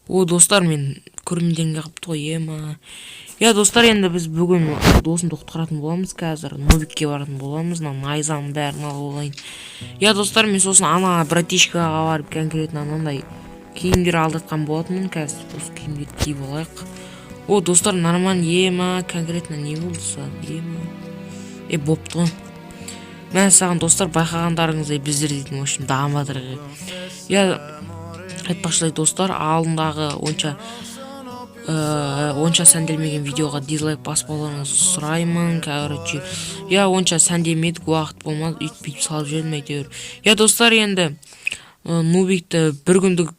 О, достар, мен көрмеденге қапты ғой, ема. Я, достар, енді біз бүгін досымды құтқаратын боламыз, қазір Нубикке баратын боламыз, найзаның бәрін алып алайын. Я, достар, мен сосын ана братишкаға барып конкретно анандай киімдер алдыртқан болатынмын, қазір осы киімдерді киіп алайық. О, достар, нормально, ема, конкретно не болды саған, ема. Бопты ғой. Мен саған, достар, байқағандарыңыздай біздер дейтін, в общем, дамадыр. Я, айтпақшылай, достар, алдындағы онша сәнделмеген видеоға дизлайк баспауларыңызды сұраймын, короче. Я, онша сәндемедік, уақыт болмады, үйтіп салып жердім әйтеуір. Я, достар, енді Нубикті бір күндік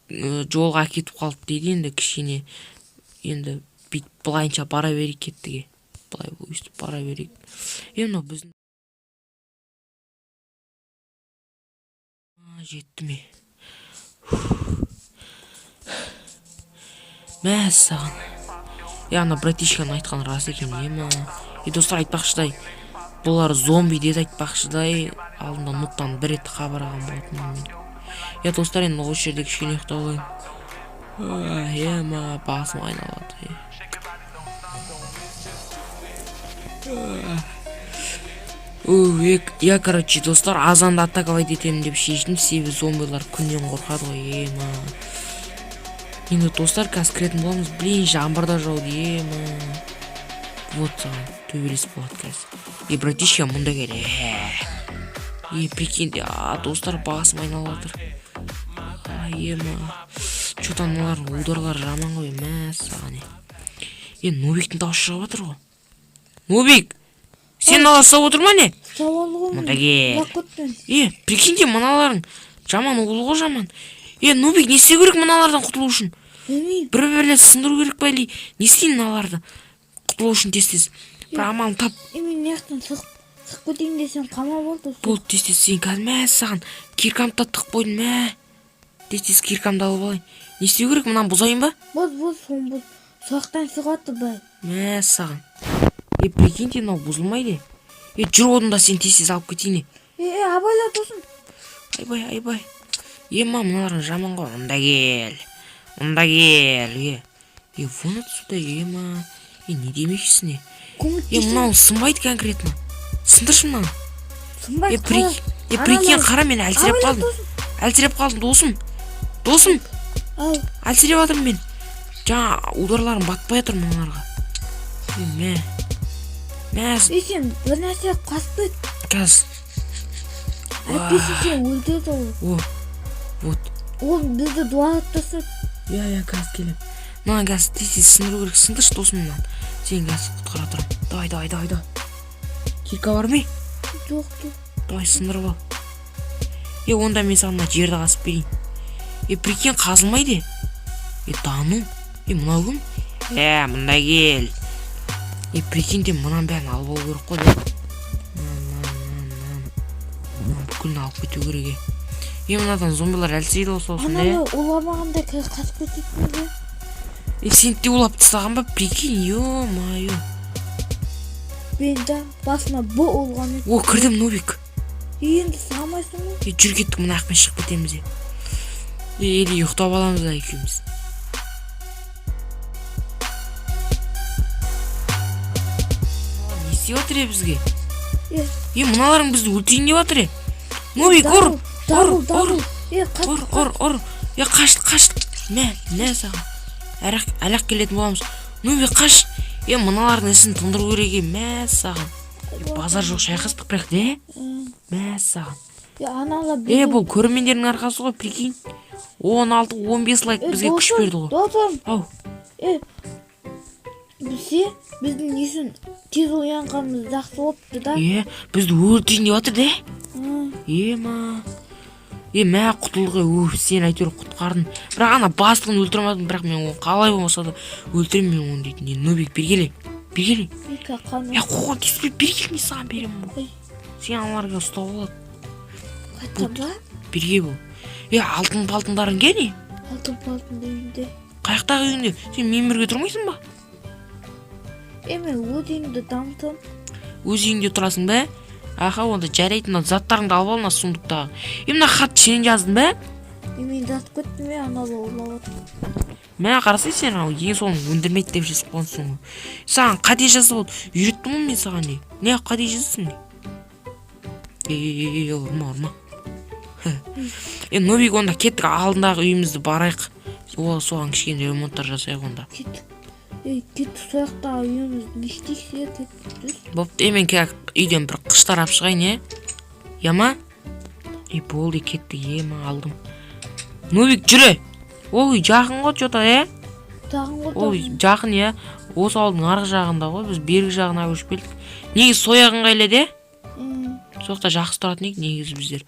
жолға кетіп қалды дейді, енді кішкене. Енді былайынша бара берейік кеттіге. Былай өйстіп бара берейік. Енді біздің жетті ме? Мәссаған. Яғна братишканың айтқан рас екен, ема. Достар, айтпақшыдай, бұлар зомби деді айтпақшыдай, алдында нұттан бір рет қабыраған болатын. Достар, енді осы жерде кішкене ұйықтап алайын. Ема, басым айналады. Я, короче, достар, азанды атаковать етемін деп шештім, себебі зомбилар күннен қорқады ғой, ема. Енді достар, қазір кіретін боламыз, блин, жаңбырда жауды, ема. Вот саған, төбелес болады қазір. Братишка, мұнда кел. Прикиньте, достар, басым айналатыр. Ема. Чотан мыналардың ударлары жаман ғой, мәссаған. Нубиктің дауысы шығып жатыр ғой. Нубик! Сен аласап отыр ма не? Мұнда кел. Прикиньте, мыналарың жаман ұғылы ғой жаман. Нубик, не істеу керек мыналардан құтылу үшін? Бір-бірлі сындыру керек бәлі. Не істейін мыналарды құтылу үшін тез-тез? Бір амалын тап. Мен неқтен сықып көтейін десем қама болды. Болды, тез-тез сен қазір мәссаған. Киркамды тық қойдың мә. Тез-тез киркамды алып алайын. Не істеу керек, мұнан бұзайын ба? Бұз. Соқтан сұғаты бай. Мәссаған. Прикиньте, мынау бұзылмайды. Жүр одында сен тез-тез алып кетейін. Абайла тосын. Айбай. Ема, мыналарың жаман ғой. Онда кел. Вон отсюда, ема. Не демекшісіне? Мынау сынбайды конкретно. Сындыршы мынау. Сынбайды. Прикинь, қара, мен әлсіреп қалдым. Досым. Әлсіреп атырмын мен. Жаңа ударларым батпай атыр мыналарға. Сен бір нәрсе қаспайды. Қазір. Әйтпесе сен өлдеді ол. Вот. Ол бізді дуалап тастады. Я, қазір келем. Мына қазір тез-тез сындыру керек. Сындыршы досым мынан. Сен қазір құтқара тұрам. Давай. Кирка бар ма? Жоқ. Давай сындырып ал. Онда мен саған жерді қасып берейін. Прикинь, қазылмайды. Дану. Мынау кім? Мұнда кел. Прикиньте, мұнан бәрін алып алу керек қой. Бүкілін алып кету керек. Мынадан зомбилар әлсейді осы осында. Ананы оламағанда қасып кететін бе? Сен де олап тастаған ба? Прикинь, ё-майо. Мен да басына бұ олған еді. Кірдім, Нубик. Енді сағамайсың ғой. Жүр кеттік, мына ақпен шығып кетеміз. Или ұйықтап аламыз да екеуміз. Не істеп жатыр бізге? Мыналарың бізді өлтірейін деп жатыр. Нубик, ұр. Қаш. Мә саған. Әлақ келетін боламыз. Нубик, қаш. Мыналардың ісін тындыру керек. Мә саған. Базар жоқ, шайқастық бірақ де? Мә саған. Бұл көрмендердің арқасы ғой, прикинь. 16-15 лайк бізге күш берді ғой. Достарым. Біздің несін тез оянғанымыз жақсы болыпты да. Бізді өлтірейін деп жатыр де? Мә құтылғы, сен әйтеуір құтқардың. Бірақ ана бастығын өлтірмедім, бірақ мен оны қалай болмаса да өлтірем мен оны дейтін. Нубик, бергелей. Қоған теспе, бергел, не саған берем бұл. Сен аналарға ұстап алады. Берге бұл. Алтын палтындарың ке не? Алтын палтын үйінде. Қаяқтағы үйінде? Сен мен бірге тұрмайсың ба? Мен өз үйімді дамытам. Өз үйінде тұрасың ба? Онда жарайтын заттарыңды алып алына сундықтағы. Мына хат сен жаздың ба? Мен жазып кеттім, аналы олап отыр. Мә қарасай сен ең соны өндірмейді деп жазып қойсың ғой. Саған қате жазып от. Үйреттім ғой мен саған не? Не қате жазсың не? Ұрма. Нобик онда кеттік алдындағы үйімізді барайық. Соған кішкене ремонттар жасайық онда. Кеттік сояқтағы үйімізді не істейсің кеттік. Бопты мен керек үйден бір қыштар алып шығайын е? Яма? Болды кетті алдым. Нобик жүре. Ол үй жақын ғой жота Ол үй жақын Осы ауылдың арғы жағында ғой, біз бергі жағына көшіп келдік. Негіз сояғын қайлады Соқта жақсы тұратын ек негіз біздер.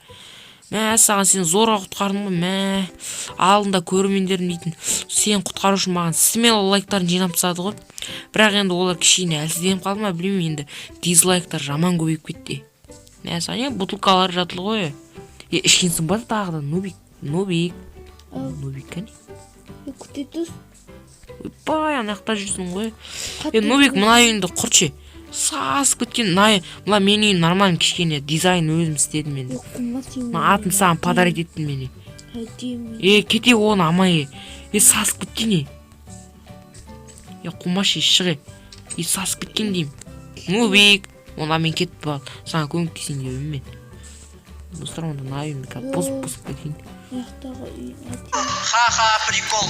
Мә саған сен зорға құтқардың ғой, мә алдында көрермендерім дейтін. Сен құтқарушы маған смело лайктарын жинап тастады ғой. Бірақ енді олар кішкене әлсізденіп қалды ма білмеймін енді. Дизлайктар жаман көбейіп кетті. Мә саған бутылкалар жатылды ғой. Ішкенсің ба тағы да Нобик кәне? Күтетіз? Бай анақта жүрсің ғой. Нобик мына үйіңді құртшы. Сасып кеткен мына мен үйім нормально кішкене дизайн өзім істедім енді. Атын саған подарить еттім мені. Кете оны амай. Сасып кеткен Қумаш шығы. Сасып кеткен деймін. Нобик. Онда мен кетіп бал. Саған көмектесейін деймін мен. Достар онда мына үйімді бұзып кетейін. Ха-ха, прикол.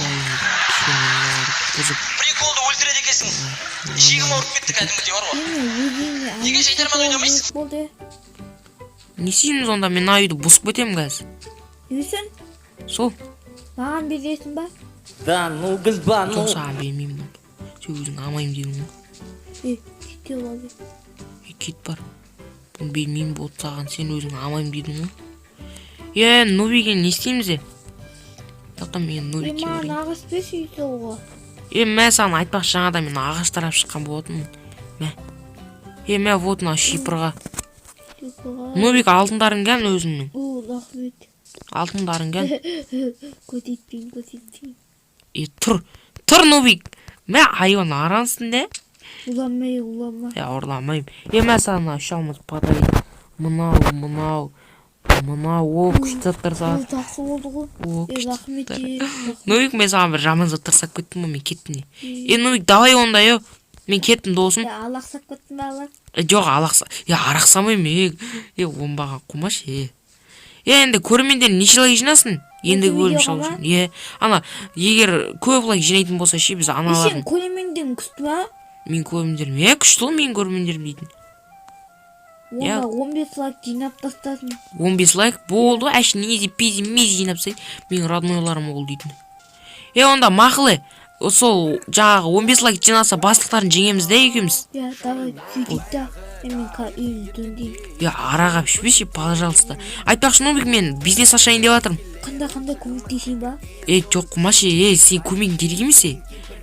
Приколды өлтіреді екесің. Шегім ауырып кетті кәдімгідей бар ғой. Неге жайдарман ойнамайсың? Не істейміз онда мен үйді бұзып кетемін қазір. Несін? Сол. Маған бересің ба? Да, ну гүлба, ну. Жоқ саған бермеймін. Сен өзің амайым дедің ғой. Кете балы. Кет бар. Бұны бермеймін болды саған, сен өзің амайым дедің ғой. Нобиге не істейміз Тоқта мен Нобикке барайын. Маған ағаш бес үйді оға. Мә саған айтпақшы жаңада мен ағаш тарап шыққан болатынмын. Мә вот мына шипырға. Нобик алтындарың кән өзіңнің? Рахмет. Алтындарың кән? Көтетпейін. Тұр Нобик. Мә айуан арансың де? Ұламай. Ұрламайым. Мә саған шалмыз подарить. Мынау. Күшті заттар саған. Ол тақсы болды ғой. Рахмет. Нобик мен саған бір жаман заттар сап кеттім ғой, мен кеттім не. Нобик давай онда мен кеттім досым. Алақсап кеттім бе алақ? Жоқ алақса. Арақсамайым. Оңбаған қумаш. Енді көрермендер неше лайк жинасын? Ендігі бөлім шалушын. Ана егер көп лайк жинайтын болса ше біз аналардың. Сен көрермендерің күшті ма? Мен көрермендерім. Күшті ғой мен көрермендерім дейтін. Онда 15 лайк жинап тастасын. 15 лайк болды. Әшін ези пези мези жинапсай. Мен роднойларым ол дейтін. Онда мақылы. Сол жаңағы 15 лайк жинаса бастықтарын жеңеміз де екеуміз. Давай сөйтейік та. Мен үйім дөндейін. Араға пішпеші, пожалуйста. Айтпақшы Нобик мен бизнес ашайын деп жатырмын. Қандай көмектесейін ба? Жоқ қумашы, сен көмегің керек емес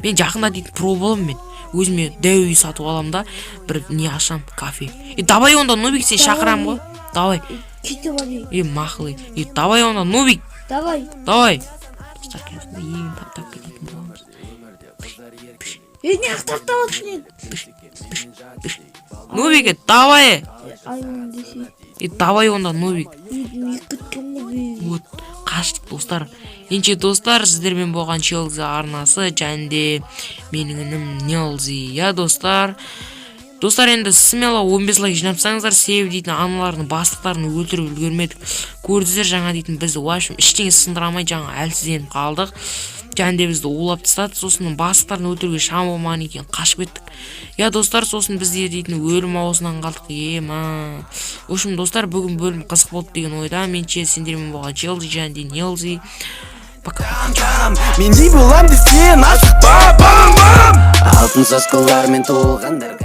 Мен жақында дейтін про боламын мен. Өзіме дәу үй сатып алам да, бір не ашам, кафе. Давай онда Нобик сен шақырам ғой. Давай. Кете балы. Мақылы. Давай онда Нобик. Давай. Достар кәсінде егін таптап кететін боламыз. Не ақтақтап отсың? Нобик, давай. Айуан десе. Давай онда Нобик. Вот. Қаштық достар. Енше достар, сіздермен болған Челзи арнасы және де менің інім Нелзи. Достар. Достар енді смело 15 лайк жинапсаңыздар, себебі дейтін аналардың бастықтарын өлтіріп үлгермедік. Көрдіңіздер жаңа дейтін бізді уашым іштеңе сындырамай жаңа әлсізденіп қалдық. Және де бізді улап тастады, сосын бастықтарын өлтіруге шам болмаған екен, қашып кеттік. Достар, сосын бізде дейтін өлім аузынан қалдық. Ошым достар, бүгін бөлім қызық болды деген ойда. Менше сендермен болған Челзи және де Нелзи. Пока. Мендей болам десен ашық бам-бам-бам. Алтын саскалармен толғандар